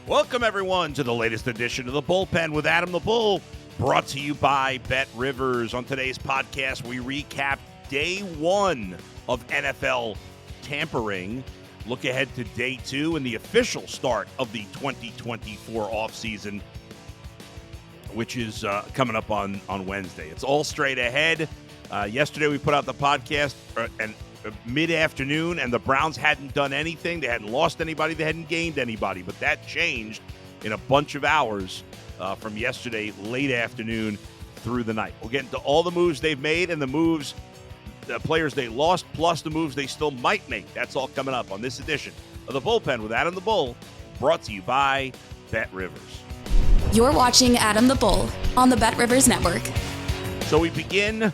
Welcome, everyone, to the latest edition of the Bullpen with Adam the Bull, brought to you by Bet Rivers. On today's podcast, we recap day one of NFL tampering, look ahead to day two and the official start of the 2024 offseason, which is coming up on Wednesday. It's all straight ahead. Yesterday, we put out the podcast mid-afternoon, and the Browns hadn't done anything. They hadn't lost anybody. They hadn't gained anybody. But that changed in a bunch of hours from yesterday, late afternoon through the night. We'll get into all the moves they've made and the moves, the players they lost, plus the moves they still might make. That's all coming up on this edition of the Bullpen with Adam the Bull, brought to you by Bet Rivers. You're watching Adam the Bull on the Bet Rivers Network. So we begin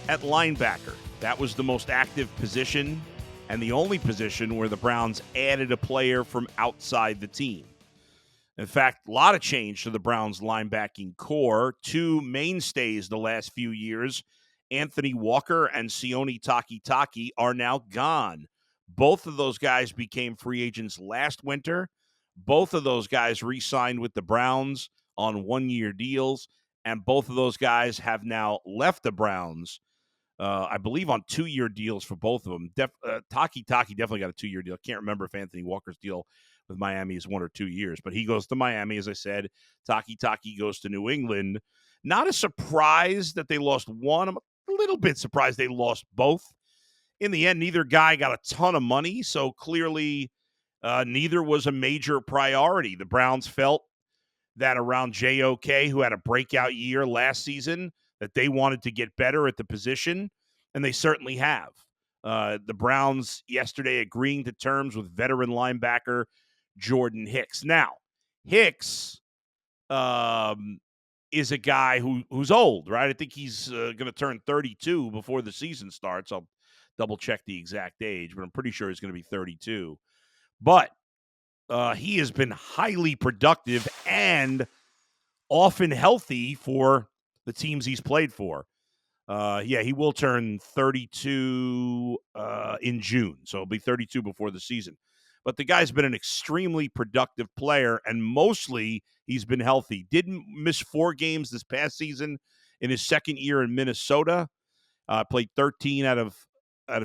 at linebacker. That was the most active position and the only position where the Browns added a player from outside the team. In fact, a lot of change to the Browns linebacking core. Two mainstays the last few years, Anthony Walker and Sione Takitaki, are now gone. Both of those guys became free agents last winter. Both of those guys re-signed with the Browns on one-year deals, and both of those guys have now left the Browns, I believe, on two-year deals for both of them. Takitaki definitely got a two-year deal. I can't remember if Anthony Walker's deal with Miami is 1 or 2 years, but he goes to Miami, as I said. Takitaki goes to New England. Not a surprise that they lost one. I'm a little bit surprised they lost both. In the end, neither guy got a ton of money, so clearly neither was a major priority. The Browns felt that around JOK, who had a breakout year last season, that they wanted to get better at the position, and they certainly have. The Browns yesterday agreeing to terms with veteran linebacker Jordan Hicks. Now, Hicks is a guy who's old, right? I think he's going to turn 32 before the season starts. I'll double-check the exact age, but I'm pretty sure he's going to be 32. But he has been highly productive and often healthy for the teams he's played for. He will turn 32 in June, so he'll be 32 before the season. But the guy's been an extremely productive player, and mostly he's been healthy. Didn't miss 4 games this past season in his second year in Minnesota. Played 13 out of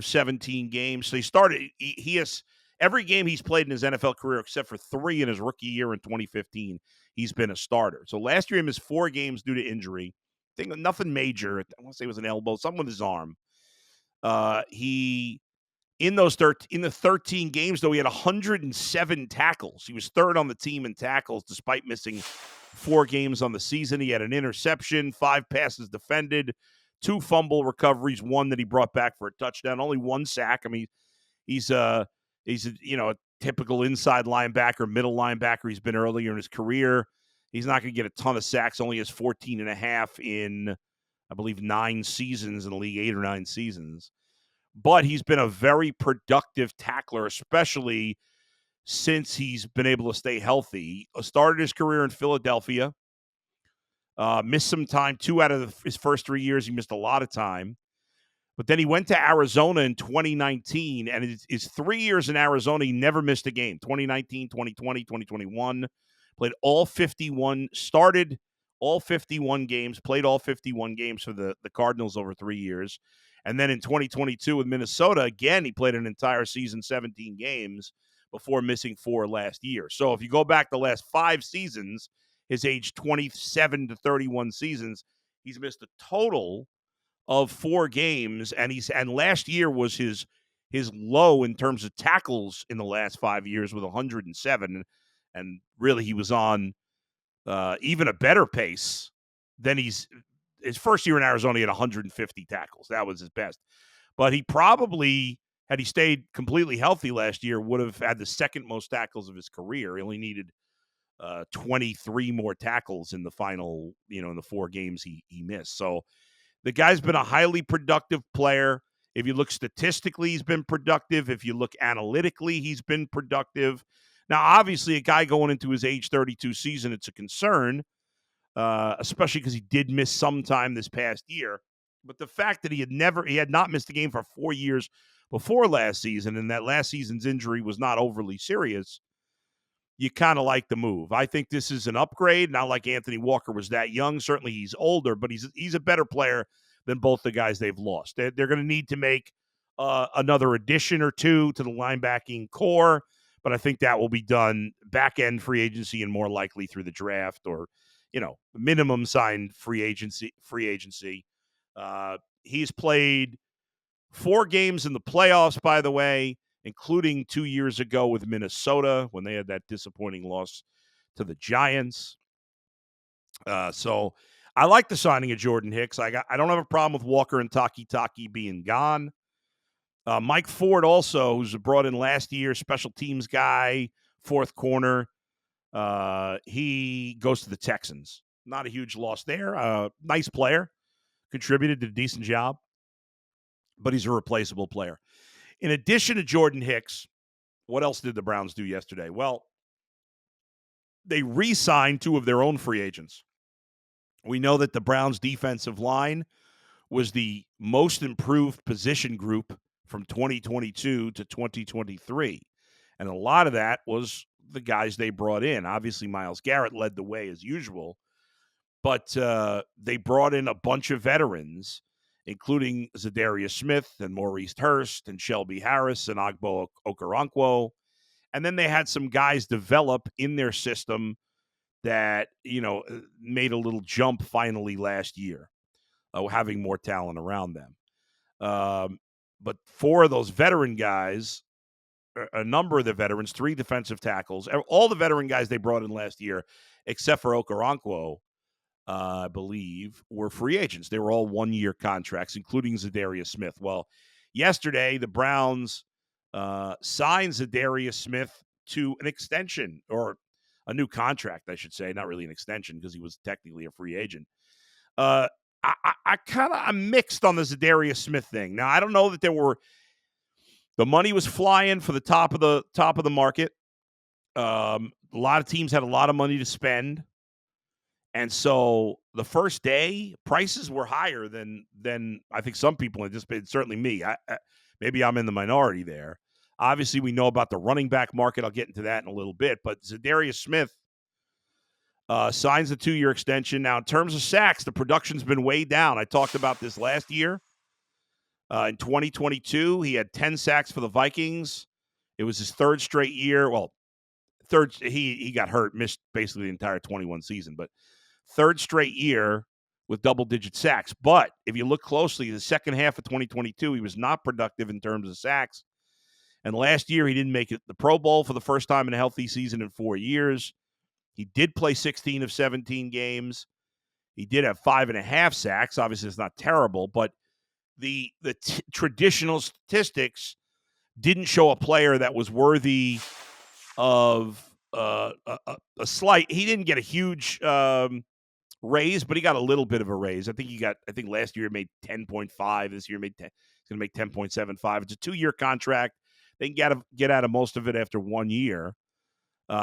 17 games. So he started. He has every game he's played in his NFL career, except for 3 in his rookie year in 2015. He's been a starter. So last year he missed 4 games due to injury. I think nothing major. I want to say it was an elbow, something with his arm. In the 13 games, though, he had 107 tackles. He was third on the team in tackles, despite missing 4 games on the season. He had an interception, 5 passes defended, 2 fumble recoveries, 1 that he brought back for a touchdown, only 1 sack. I mean, he's a typical inside linebacker, middle linebacker he's been earlier in his career. He's not going to get a ton of sacks, only has 14 and a half in, I believe, 9 seasons in the league, 8 or 9 seasons. But he's been a very productive tackler, especially since he's been able to stay healthy. He started his career in Philadelphia, missed some time. 2 out of his first 3 years, he missed a lot of time. But then he went to Arizona in 2019, and his 3 years in Arizona, he never missed a game. 2019, 2020, 2021. Played all 51, started all 51 games, played all 51 games for the Cardinals over 3 years. And then in 2022 with Minnesota, again, he played an entire season, 17 games, before missing 4 last year. So if you go back the last 5 seasons, his age 27 to 31 seasons, he's missed a total of 4 games, and last year was his low in terms of tackles in the last 5 years with 107. And really, he was on even a better pace than his first year in Arizona. He had 150 tackles. That was his best. But he probably, had he stayed completely healthy last year, would have had the second most tackles of his career. He only needed 23 more tackles in the final, in the 4 games he missed. So the guy's been a highly productive player. If you look statistically, he's been productive. If you look analytically, he's been productive. Now, obviously, a guy going into his age 32 season, it's a concern, especially because he did miss some time this past year. But the fact that he had not missed a game for 4 years before last season, and that last season's injury was not overly serious, you kind of like the move. I think this is an upgrade. Not like Anthony Walker was that young. Certainly he's older, but he's a better player than both the guys they've lost. They're going to need to make another addition or two to the linebacking core, but I think that will be done back-end free agency and more likely through the draft or, minimum signed free agency. He's played 4 games in the playoffs, by the way, including 2 years ago with Minnesota when they had that disappointing loss to the Giants. So I like the signing of Jordan Hicks. I don't have a problem with Walker and Takitaki being gone. Mike Ford also, who's brought in last year, special teams guy, fourth corner. He goes to the Texans. Not a huge loss there. Nice player. Contributed, did a decent job. But he's a replaceable player. In addition to Jordan Hicks, what else did the Browns do yesterday? Well, they re-signed 2 of their own free agents. We know that the Browns' defensive line was the most improved position group from 2022 to 2023. And a lot of that was the guys they brought in. Obviously, Myles Garrett led the way as usual, but they brought in a bunch of veterans, including Za'Darius Smith and Maurice Hurst and Shelby Harris and Agbo Okoronkwo. And then they had some guys develop in their system that, made a little jump finally last year, having more talent around them. But 4 of those veteran guys, a number of the veterans, 3 defensive tackles, all the veteran guys they brought in last year, except for Okoronkwo, I believe, were free agents. They were all 1-year contracts, including Za'Darius Smith. Well, yesterday, the Browns signed Za'Darius Smith to an extension, or a new contract, I should say. Not really an extension because he was technically a free agent. I'm mixed on the Za'Darius Smith thing. Now, I don't know that the money was flying for the top of the market. A lot of teams had a lot of money to spend. And so the first day, prices were higher than I think some people anticipated, certainly me. Maybe I'm in the minority there. Obviously, we know about the running back market. I'll get into that in a little bit. But Za'Darius Smith signs a 2-year extension. Now, in terms of sacks, the production's been way down. I talked about this last year. In 2022, he had 10 sacks for the Vikings. It was his 3rd straight year. Well, he got hurt, missed basically the entire 21 season, but 3rd straight year with double-digit sacks. But if you look closely, the second half of 2022, he was not productive in terms of sacks. And last year, he didn't make it the Pro Bowl for the first time in a healthy season in 4 years. He did play 16 of 17 games. He did have 5.5 sacks. Obviously, it's not terrible, but the traditional statistics didn't show a player that was worthy of a slight. He didn't get a huge raise, but he got a little bit of a raise. I think last year he made 10.5. This year he's going to make 10.75. It's a 2-year contract. They can get out of most of it after 1 year.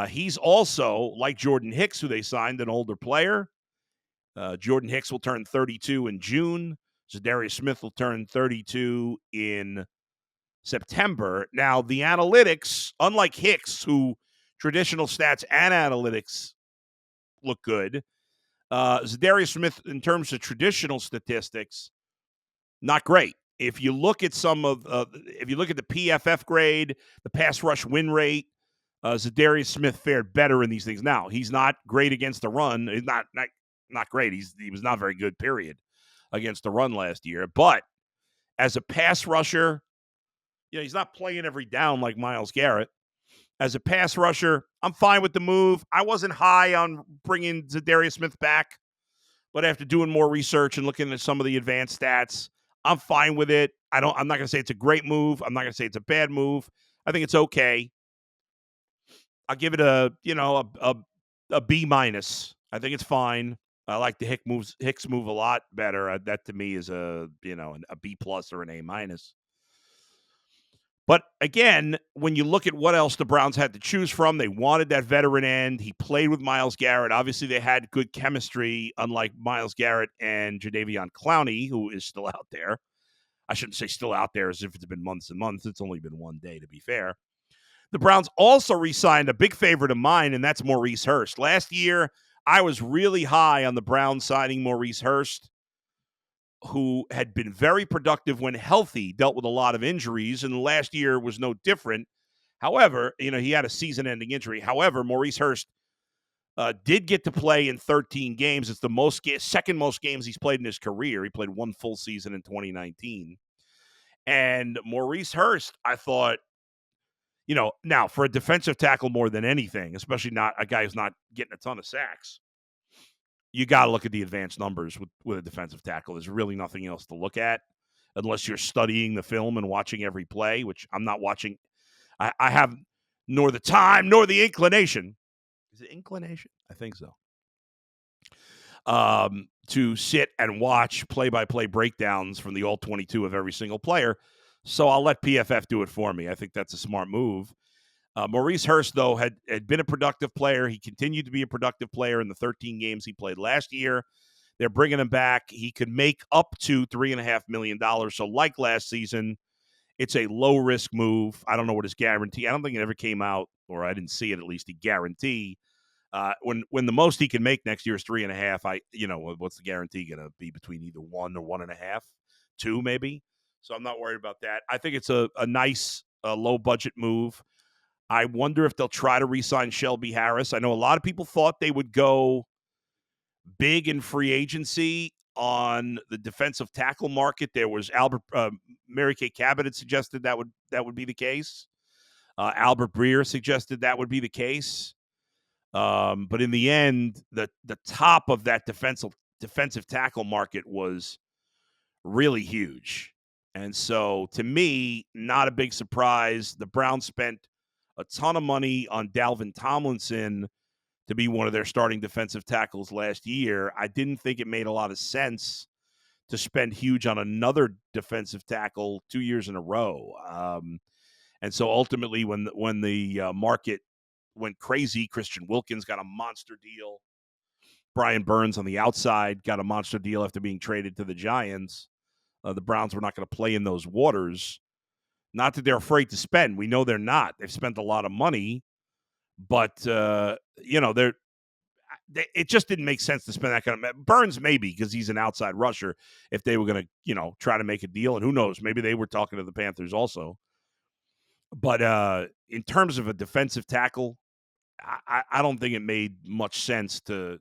He's also, like Jordan Hicks, who they signed, an older player. Jordan Hicks will turn 32 in June. Za'Darius Smith will turn 32 in September. Now, the analytics, unlike Hicks, who traditional stats and analytics look good, Za'Darius Smith, in terms of traditional statistics, not great. If you look at if you look at the PFF grade, the pass rush win rate, Za'Darius Smith fared better in these things. Now, he's not great against the run. He's not great. He was not very good, period, against the run last year. But as a pass rusher, he's not playing every down like Myles Garrett. As a pass rusher, I'm fine with the move. I wasn't high on bringing Za'Darius Smith back, but after doing more research and looking at some of the advanced stats, I'm fine with it. I'm not going to say it's a great move. I'm not going to say it's a bad move. I think it's okay. I'll give it a B minus. I think it's fine. I like the Hicks move a lot better. That to me is a B plus or an A minus. But again, when you look at what else the Browns had to choose from, they wanted that veteran end. He played with Myles Garrett. Obviously, they had good chemistry, unlike Myles Garrett and Jadeveon Clowney, who is still out there. I shouldn't say still out there as if it's been months and months. It's only been 1 day, to be fair. The Browns also re-signed a big favorite of mine, and that's Maurice Hurst. Last year, I was really high on the Browns signing Maurice Hurst, who had been very productive when healthy, dealt with a lot of injuries, and last year was no different. However, he had a season-ending injury. However, Maurice Hurst did get to play in 13 games. It's the second most games he's played in his career. He played one full season in 2019. And Maurice Hurst, I thought, now for a defensive tackle more than anything, especially not a guy who's not getting a ton of sacks, you got to look at the advanced numbers with a defensive tackle. There's really nothing else to look at unless you're studying the film and watching every play, which I'm not watching. I have nor the time nor the inclination. Is it inclination? I think so. To sit and watch play-by-play breakdowns from the all 22 of every single player. So I'll let PFF do it for me. I think that's a smart move. Maurice Hurst, though, had been a productive player. He continued to be a productive player in the 13 games he played last year. They're bringing him back. He could make up to $3.5 million. So like last season, it's a low-risk move. I don't know what his guarantee. I don't think it ever came out, or I didn't see it at least, a guarantee. When the most he can make next year is 3.5, what's the guarantee going to be between either 1 or 1.5, 2 maybe? So I'm not worried about that. I think it's a nice low-budget move. I wonder if they'll try to re-sign Shelby Harris. I know a lot of people thought they would go big in free agency on the defensive tackle market. There was Mary Kay Cabot had suggested that would be the case. Albert Breer suggested that would be the case. But in the end, the top of that defensive tackle market was really huge. And so, to me, not a big surprise. The Browns spent a ton of money on Dalvin Tomlinson to be one of their starting defensive tackles last year. I didn't think it made a lot of sense to spend huge on another defensive tackle 2 years in a row. And so ultimately, when the market went crazy, Christian Wilkins got a monster deal. Brian Burns on the outside got a monster deal after being traded to the Giants. The Browns were not going to play in those waters. Not that they're afraid to spend. We know they're not. They've spent a lot of money, but it just didn't make sense to spend that kind of. Burns maybe because he's an outside rusher. If they were going to try to make a deal, and who knows, maybe they were talking to the Panthers also. But in terms of a defensive tackle, I don't think it made much sense to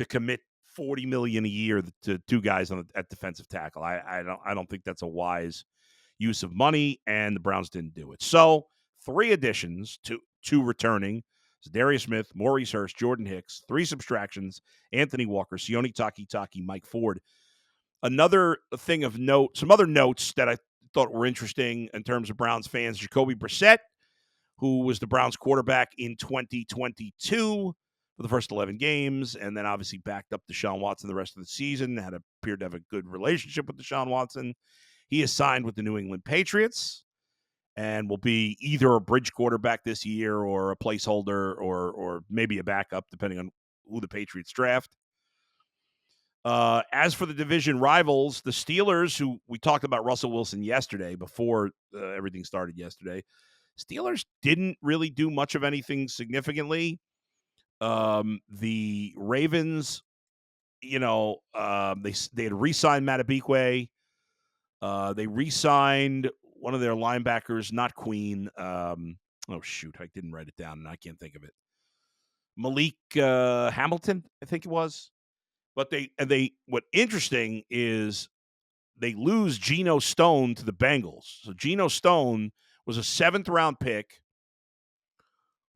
commit $40 million a year to two guys at defensive tackle. I don't think that's a wise use of money, and the Browns didn't do it. So 3 additions, two returning: Za'Darius Smith, Maurice Hurst, Jordan Hicks. 3 subtractions: Anthony Walker, Sione Takitaki, Mike Ford. Another thing of note, some other notes that I thought were interesting in terms of Browns fans: Jacoby Brissett, who was the Browns quarterback in 2022 for the first 11 games, and then obviously backed up Deshaun Watson the rest of the season, appeared to have a good relationship with Deshaun Watson. He is signed with the New England Patriots and will be either a bridge quarterback this year or a placeholder or maybe a backup, depending on who the Patriots draft. As for the division rivals, the Steelers, who we talked about Russell Wilson yesterday before everything started yesterday, Steelers didn't really do much of anything significantly. The Ravens, they had re-signed Matabikwe. They re-signed one of their linebackers, not Queen. I didn't write it down, and I can't think of it. Malik Hamilton, I think it was. But what interesting is they lose Geno Stone to the Bengals. So Geno Stone was a 7th-round pick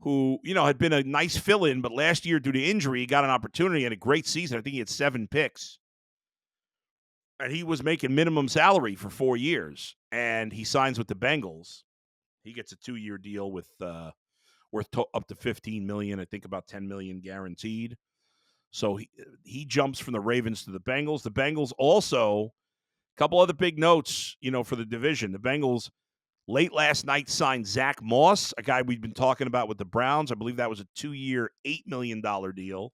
who, had been a nice fill-in, but last year, due to injury, he got an opportunity and a great season. I think he had 7 picks. And he was making minimum salary for 4 years, and he signs with the Bengals. He gets a 2-year deal with worth up to $15 million, I think about $10 million guaranteed. So he jumps from the Ravens to the Bengals. The Bengals also, a couple other big notes, for the division. The Bengals late last night signed Zach Moss, a guy we've been talking about with the Browns. I believe that was a 2-year, $8 million deal.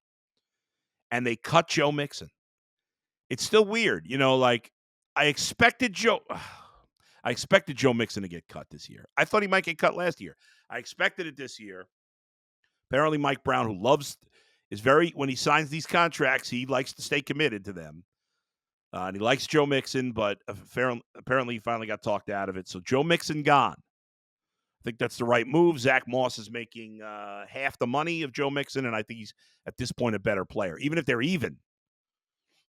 And they cut Joe Mixon. It's still weird. I expected Joe. I expected Joe Mixon to get cut this year. I thought he might get cut last year. I expected it this year. Apparently, Mike Brown, when he signs these contracts, he likes to stay committed to them. And he likes Joe Mixon, but apparently he finally got talked out of it. So Joe Mixon gone. I think that's the right move. Zach Moss is making half the money of Joe Mixon, and I think he's, at this point, a better player. Even if they're even,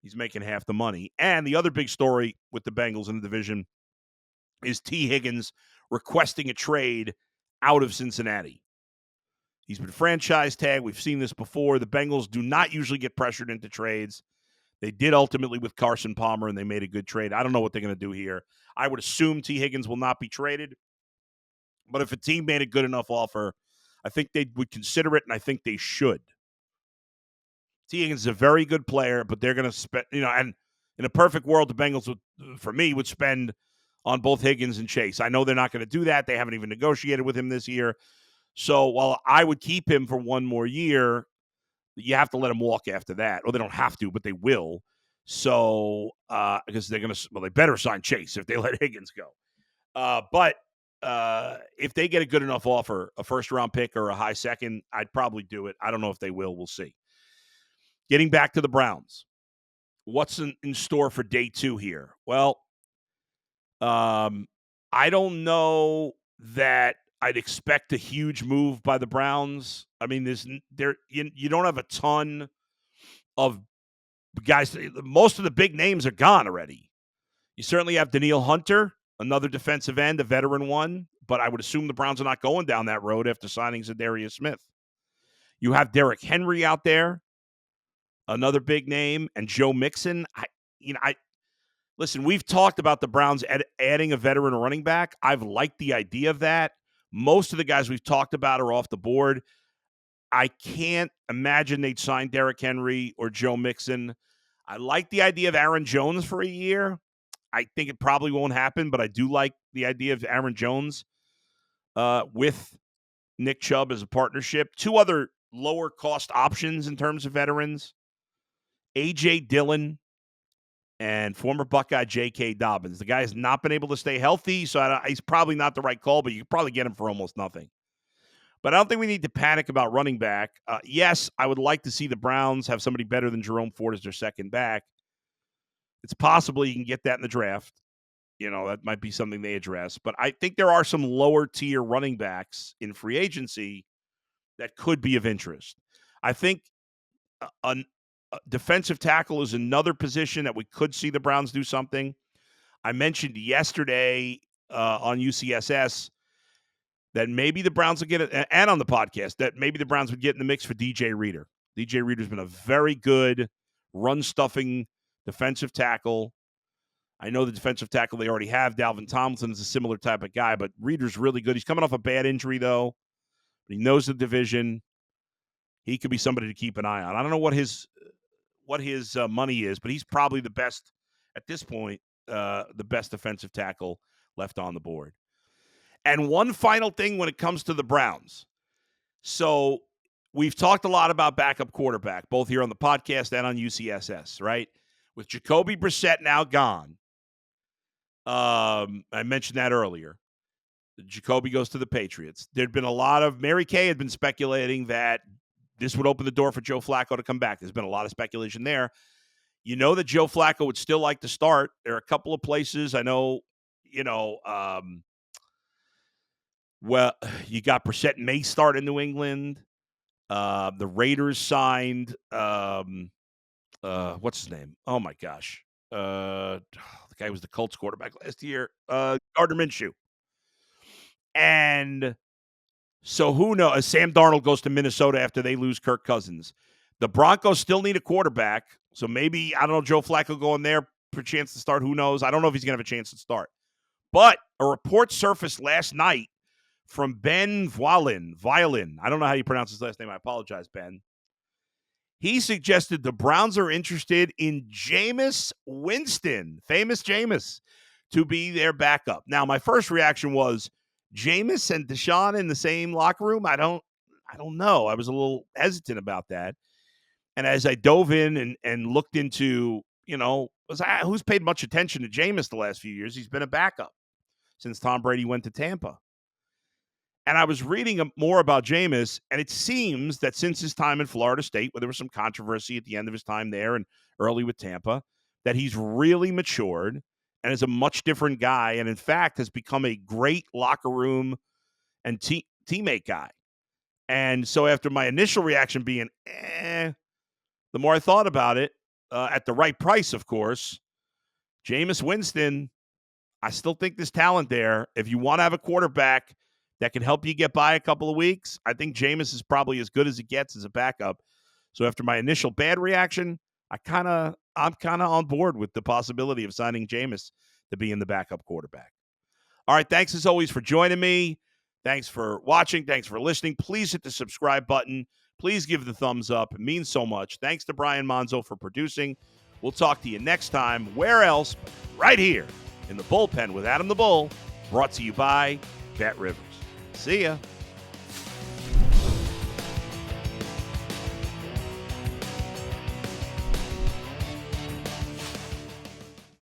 he's making half the money. And the other big story with the Bengals in the division is T. Higgins requesting a trade out of Cincinnati. He's been franchise tagged. We've seen this before. The Bengals do not usually get pressured into trades. They did ultimately with Carson Palmer, and they made a good trade. I don't know what they're going to do here. I would assume T. Higgins will not be traded. But if a team made a good enough offer, I think they would consider it, and I think they should. T. Higgins is a very good player, but they're going to spend, and in a perfect world, the Bengals would spend on both Higgins and Chase. I know they're not going to do that. They haven't even negotiated with him this year. So while I would keep him for one more year, you have to let him walk after that. Or they don't have to, but they will. So, because they better sign Chase if they let Higgins go. But if they get a good enough offer, a first-round pick or a high second, I'd probably do it. I don't know if they will. We'll see. Getting back to the Browns. What's in store for day 2 here? Well, I don't know that I'd expect a huge move by the Browns. I mean, you don't have a ton of guys. Most of the big names are gone already. You certainly have Danielle Hunter, another defensive end, a veteran one, but I would assume the Browns are not going down that road after signing Za'Darius Smith. You have Derrick Henry out there, another big name, and Joe Mixon. Listen, we've talked about the Browns adding a veteran running back. I've liked the idea of that. Most of the guys we've talked about are off the board. I can't imagine they'd sign Derrick Henry or Joe Mixon. I like the idea of Aaron Jones for a year. I think it probably won't happen, but I do like the idea of Aaron Jones with Nick Chubb as a partnership. 2 other lower-cost options in terms of veterans, A.J. Dillon and former Buckeye J.K. Dobbins. The guy has not been able to stay healthy, so he's probably not the right call, but you could probably get him for almost nothing. But I don't think we need to panic about running back. Yes, I would like to see the Browns have somebody better than Jerome Ford as their second back. It's possible you can get that in the draft. That might be something they address. But I think there are some lower-tier running backs in free agency that could be of interest. I think a defensive tackle is another position that we could see the Browns do something. I mentioned yesterday on UCSS that maybe the Browns would get it, and on the podcast, that maybe the Browns would get in the mix for DJ Reader. DJ Reader's been a very good run-stuffing defensive tackle. I know the defensive tackle they already have, Dalvin Tomlinson, is a similar type of guy, but Reader's really good. He's coming off a bad injury, though. He knows the division. He could be somebody to keep an eye on. I don't know what his money is, but he's probably the best, at this point, the best defensive tackle left on the board. And one final thing when it comes to the Browns. So we've talked a lot about backup quarterback, both here on the podcast and on UCSS, right? With Jacoby Brissett now gone, I mentioned that earlier. Jacoby goes to the Patriots. There'd been a lot of, Mary Kay had been speculating that this would open the door for Joe Flacco to come back. There's been a lot of speculation there. You know that Joe Flacco would still like to start. There are a couple of places I know, well, you got Brissett may start in New England. The Raiders signed, what's his name? Oh, my gosh. The guy who was the Colts quarterback last year, Gardner Minshew. And so who knows? Sam Darnold goes to Minnesota after they lose Kirk Cousins. The Broncos still need a quarterback. So maybe, I don't know, Joe Flacco going there for a chance to start. Who knows? I don't know if he's going to have a chance to start. But a report surfaced last night from Ben Violin. I don't know how you pronounce his last name. I apologize, Ben. He suggested the Browns are interested in Jameis Winston, famous Jameis, to be their backup. Now, my first reaction was, Jameis and Deshaun in the same locker room? I don't know. I was a little hesitant about that. And as I dove in and looked into, who's paid much attention to Jameis the last few years, he's been a backup. since Tom Brady went to Tampa. And I was reading more about Jameis, and it seems that since his time in Florida State, where there was some controversy at the end of his time there and early with Tampa, that he's really matured and is a much different guy, and in fact has become a great locker room and teammate guy. And so after my initial reaction being, the more I thought about it, at the right price, of course, Jameis Winston, I still think there's talent there. If you want to have a quarterback that can help you get by a couple of weeks, I think Jameis is probably as good as it gets as a backup. So after my initial bad reaction, I'm kind of on board with the possibility of signing Jameis to be in the backup quarterback. All right, thanks as always for joining me. Thanks for watching. Thanks for listening. Please hit the subscribe button. Please give the thumbs up. It means so much. Thanks to Brian Monzo for producing. We'll talk to you next time. Where else but right here in the Bullpen with Adam the Bull, brought to you by Bet Rivers. See ya.